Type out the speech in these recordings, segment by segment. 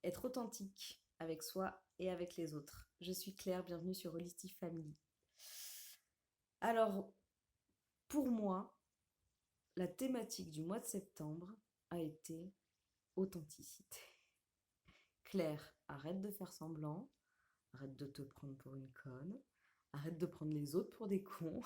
être authentique avec soi et avec les autres. Je suis Claire, bienvenue sur Holistic Family. Alors, pour moi, la thématique du mois de septembre a été authenticité. Claire, arrête de faire semblant, arrête de te prendre pour une conne, arrête de prendre les autres pour des cons,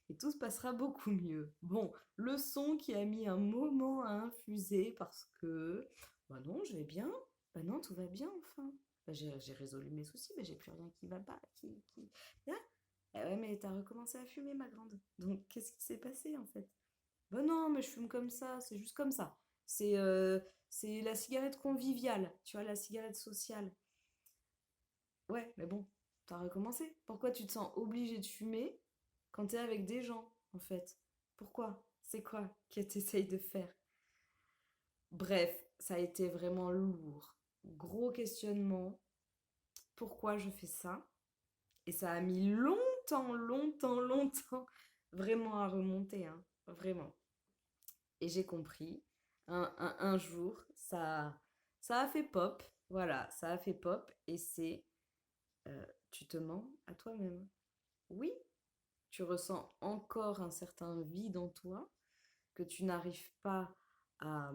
et tout se passera beaucoup mieux. Bon, le son qui a mis un moment à infuser parce que, bah non, je vais bien, bah non, tout va bien enfin. Bah, j'ai résolu mes soucis, mais j'ai plus rien qui va pas, Ah, eh ouais, mais t'as recommencé à fumer, ma grande. Donc, qu'est-ce qui s'est passé en fait? Bah non, mais je fume comme ça, c'est juste comme ça. C'est la cigarette conviviale, tu vois, la cigarette sociale. Ouais, mais bon, t'as recommencé. Pourquoi tu te sens obligé de fumer quand t'es avec des gens, en fait? Pourquoi? C'est quoi que t'essayes de faire? Bref, ça a été vraiment lourd. Gros questionnement. Pourquoi je fais ça? Et ça a mis longtemps, vraiment à remonter, hein. Vraiment. Et j'ai compris. Un jour, ça a fait pop. Voilà, ça a fait pop. Et c'est, tu te mens à toi-même. Oui, tu ressens encore un certain vide en toi que tu n'arrives pas à,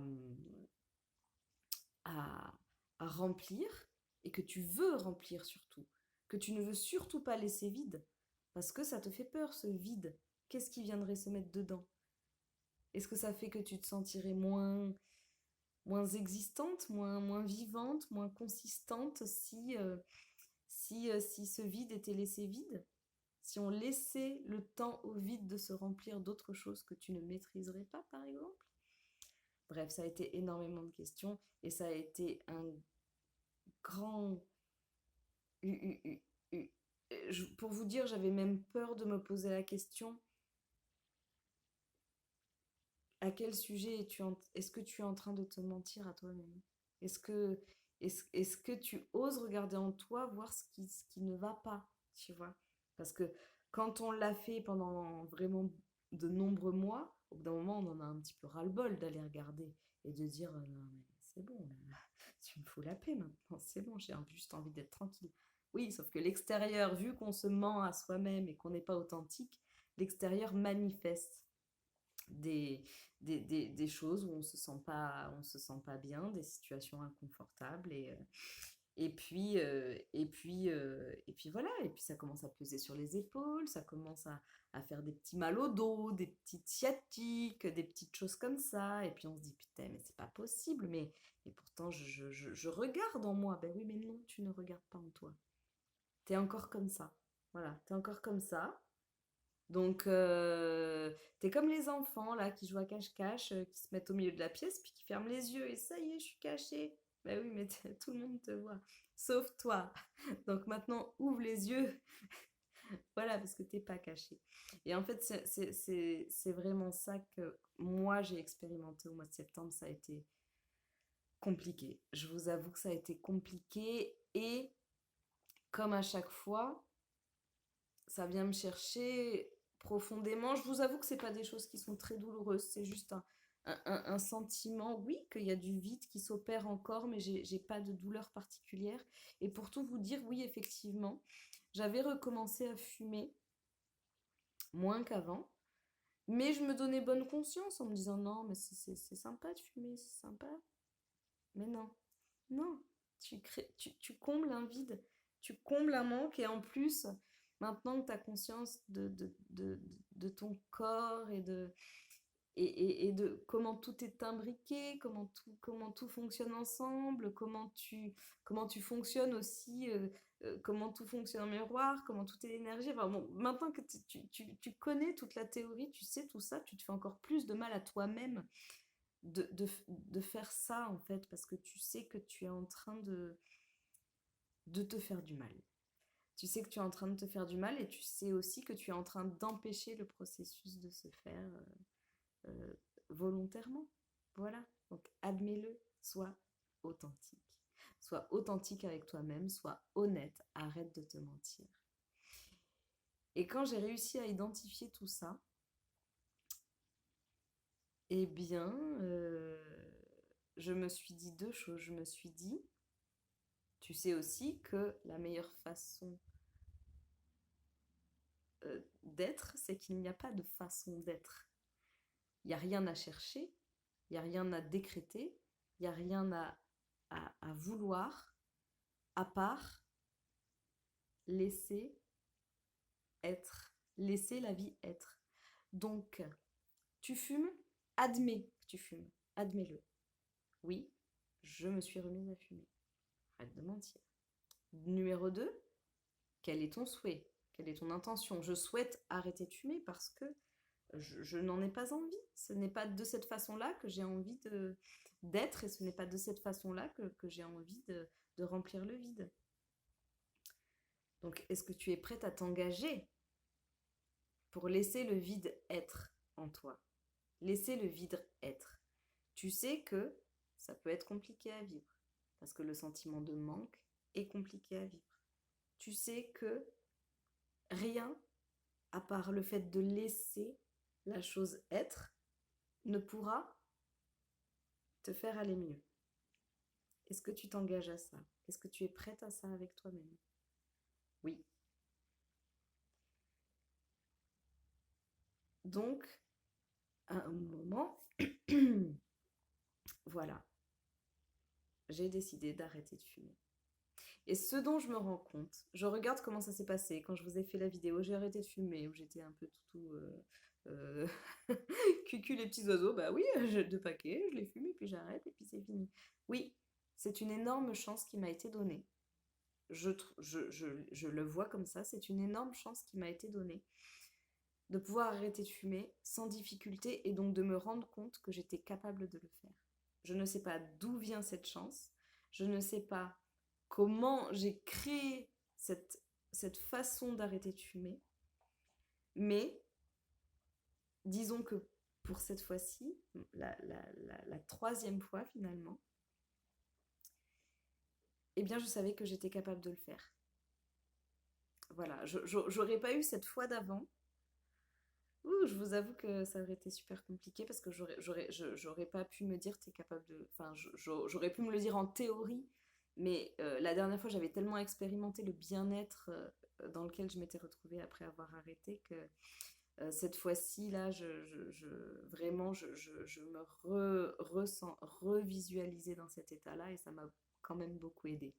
à, à remplir et que tu veux remplir surtout, que tu ne veux surtout pas laisser vide parce que ça te fait peur ce vide. Qu'est-ce qui viendrait se mettre dedans? Est-ce que ça fait que tu te sentirais moins existante, moins vivante, moins consistante si ce vide était laissé vide? Si on laissait le temps au vide de se remplir d'autres choses que tu ne maîtriserais pas, par exemple? Bref, ça a été énormément de questions et ça a été un grand... Pour vous dire, j'avais même peur de me poser la question, à quel sujet est-ce que tu es en train de te mentir à toi-même? Est-ce que, est-ce que tu oses regarder en toi, voir ce qui ne va pas, tu vois? Parce que quand on l'a fait pendant vraiment de nombreux mois, au bout d'un moment, on en a un petit peu ras-le-bol d'aller regarder et de dire non, mais c'est bon, là, tu me fous la paix maintenant, c'est bon, j'ai juste envie d'être tranquille. Oui, sauf que l'extérieur, vu qu'on se ment à soi-même et qu'on n'est pas authentique, l'extérieur manifeste des, des choses où on se sent pas bien, des situations inconfortables et puis voilà, et puis ça commence à peser sur les épaules, ça commence à faire des petits mal au dos, des petites sciatiques, des petites choses comme ça, et puis on se dit putain mais c'est pas possible, mais pourtant je regarde en moi, ben oui mais non tu ne regardes pas en toi, t'es encore comme ça, voilà, t'es encore comme ça, donc, t'es comme les enfants là qui jouent à cache-cache, qui se mettent au milieu de la pièce puis qui ferment les yeux et ça y est, je suis cachée. Bah oui, mais tout le monde te voit, sauf toi. Donc maintenant, ouvre les yeux, voilà, parce que t'es pas caché. Et en fait, c'est vraiment ça que moi j'ai expérimenté au mois de septembre. Ça a été compliqué. Je vous avoue que ça a été compliqué et comme à chaque fois, ça vient me chercher profondément. Je vous avoue que c'est pas des choses qui sont très douloureuses, c'est juste un sentiment, oui, qu'il y a du vide qui s'opère encore, mais j'ai pas de douleur particulière. Et pour tout vous dire, oui, effectivement, j'avais recommencé à fumer moins qu'avant, mais je me donnais bonne conscience en me disant non, mais c'est sympa de fumer, c'est sympa. Mais non, non, tu combles un vide, tu combles un manque et en plus, maintenant que tu as conscience de ton corps et de comment tout est imbriqué, comment tout fonctionne ensemble, comment tu fonctionnes aussi, comment tout fonctionne en miroir, comment tout est énergie. Enfin, bon, maintenant que tu connais toute la théorie, tu sais tout ça, tu te fais encore plus de mal à toi-même de faire ça en fait, parce que tu sais que tu es en train de te faire du mal. Tu sais que tu es en train de te faire du mal et tu sais aussi que tu es en train d'empêcher le processus de se faire euh, volontairement. Voilà, donc admets-le, sois authentique. Sois authentique avec toi-même, sois honnête, arrête de te mentir. Et quand j'ai réussi à identifier tout ça, eh bien, je me suis dit deux choses. Je me suis dit, Tu sais aussi que la meilleure façon d'être, c'est qu'il n'y a pas de façon d'être. Il n'y a rien à chercher, il n'y a rien à décréter, il n'y a rien à vouloir, à part laisser être, laisser la vie être. Donc, tu fumes, admets que tu fumes, admets-le. Oui, je me suis remise à fumer. Arrête de mentir. Numéro 2, quel est ton souhait? Quelle est ton intention? Je souhaite arrêter de fumer parce que je n'en ai pas envie. Ce n'est pas de cette façon-là que j'ai envie d'être et ce n'est pas de cette façon-là que j'ai envie de remplir le vide. Donc, est-ce que tu es prête à t'engager pour laisser le vide être en toi? Laisser le vide être. Tu sais que ça peut être compliqué à vivre parce que le sentiment de manque est compliqué à vivre. Tu sais que rien, à part le fait de laisser la chose être, ne pourra te faire aller mieux. Est-ce que tu t'engages à ça? Est-ce que tu es prête à ça avec toi-même? Oui. Donc, à un moment, voilà, j'ai décidé d'arrêter de fumer. Et ce dont je me rends compte, je regarde comment ça s'est passé quand je vous ai fait la vidéo, j'ai arrêté de fumer, où j'étais un peu cucu les petits oiseaux, bah oui, j'ai 2 paquets, je les fume et puis j'arrête et puis c'est fini. Oui, c'est une énorme chance qui m'a été donnée. Je le vois comme ça, c'est une énorme chance qui m'a été donnée de pouvoir arrêter de fumer sans difficulté et donc de me rendre compte que j'étais capable de le faire. Je ne sais pas d'où vient cette chance, je ne sais pas comment j'ai créé cette façon d'arrêter de fumer, mais disons que pour cette fois-ci, la 3e fois finalement, eh bien je savais que j'étais capable de le faire. Voilà, j'aurais pas eu cette fois d'avant. Ouh, je vous avoue que ça aurait été super compliqué parce que j'aurais pas pu me dire t'es capable de... Enfin, j'aurais pu me le dire en théorie, mais la dernière fois j'avais tellement expérimenté le bien-être dans lequel je m'étais retrouvée après avoir arrêté que cette fois-ci, là, vraiment, je me ressens revisualisée dans cet état-là et ça m'a quand même beaucoup aidée.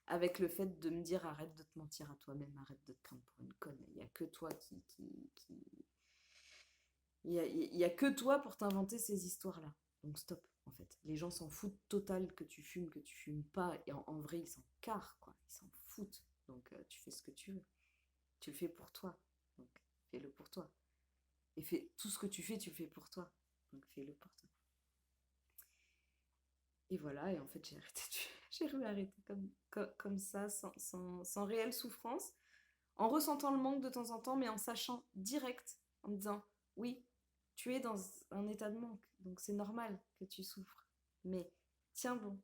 Avec le fait de me dire arrête de te mentir à toi-même, arrête de te prendre pour une conne. Il n'y a que toi il y a que toi pour t'inventer ces histoires-là. Donc stop, en fait. Les gens s'en foutent total que tu fumes pas. Et en vrai, ils s'en carrent, quoi. Ils s'en foutent. Donc tu fais ce que tu veux. Tu le fais pour toi. Donc fais-le pour toi. Et fais tout ce que tu le fais pour toi. Donc fais-le pour toi. Et voilà, et en fait, j'ai arrêté j'ai réarrêté comme ça, sans réelle souffrance, en ressentant le manque de temps en temps, mais en sachant direct, en me disant, oui, tu es dans un état de manque, donc c'est normal que tu souffres. Mais tiens bon,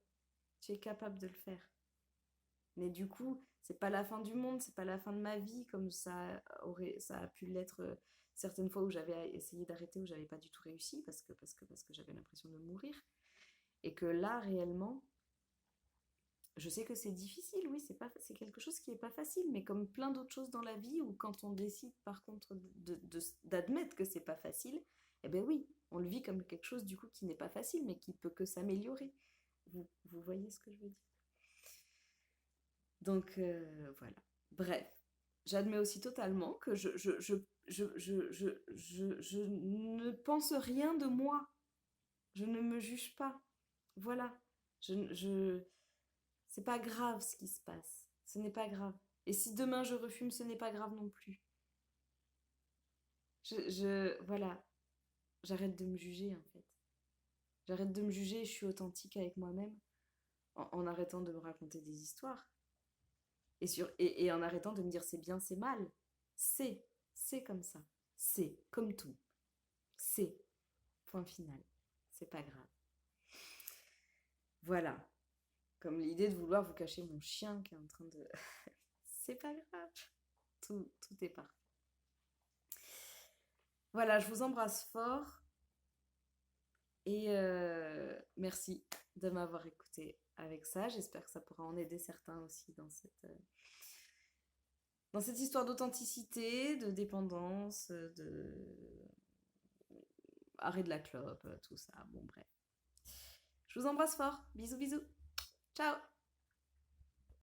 tu es capable de le faire. Mais du coup, c'est pas la fin du monde, c'est pas la fin de ma vie, comme ça a pu l'être certaines fois où j'avais essayé d'arrêter, où j'avais pas du tout réussi, parce que j'avais l'impression de mourir. Et que là, réellement, je sais que c'est difficile, oui, c'est quelque chose qui n'est pas facile, mais comme plein d'autres choses dans la vie, où quand on décide par contre d'admettre que c'est pas facile, eh ben oui, on le vit comme quelque chose du coup qui n'est pas facile, mais qui peut que s'améliorer. Vous voyez ce que je veux dire? Donc voilà. Bref, j'admets aussi totalement que je ne pense rien de moi. Je ne me juge pas. Voilà. C'est pas grave ce qui se passe. Ce n'est pas grave. Et si demain je refume, ce n'est pas grave non plus. Voilà. J'arrête de me juger en fait. J'arrête de me juger et je suis authentique avec moi-même en arrêtant de me raconter des histoires. Et en arrêtant de me dire c'est bien, c'est mal. C'est comme ça. C'est comme tout. C'est. Point final. C'est pas grave. Voilà. Comme l'idée de vouloir vous cacher mon chien qui est en train de... c'est pas grave. Tout est parfait. Voilà, je vous embrasse fort et merci de m'avoir écouté avec ça. J'espère que ça pourra en aider certains aussi dans cette histoire d'authenticité, de dépendance, de arrêt de la clope, tout ça. Bon, bref. Je vous embrasse fort. Bisous, bisous. Ciao!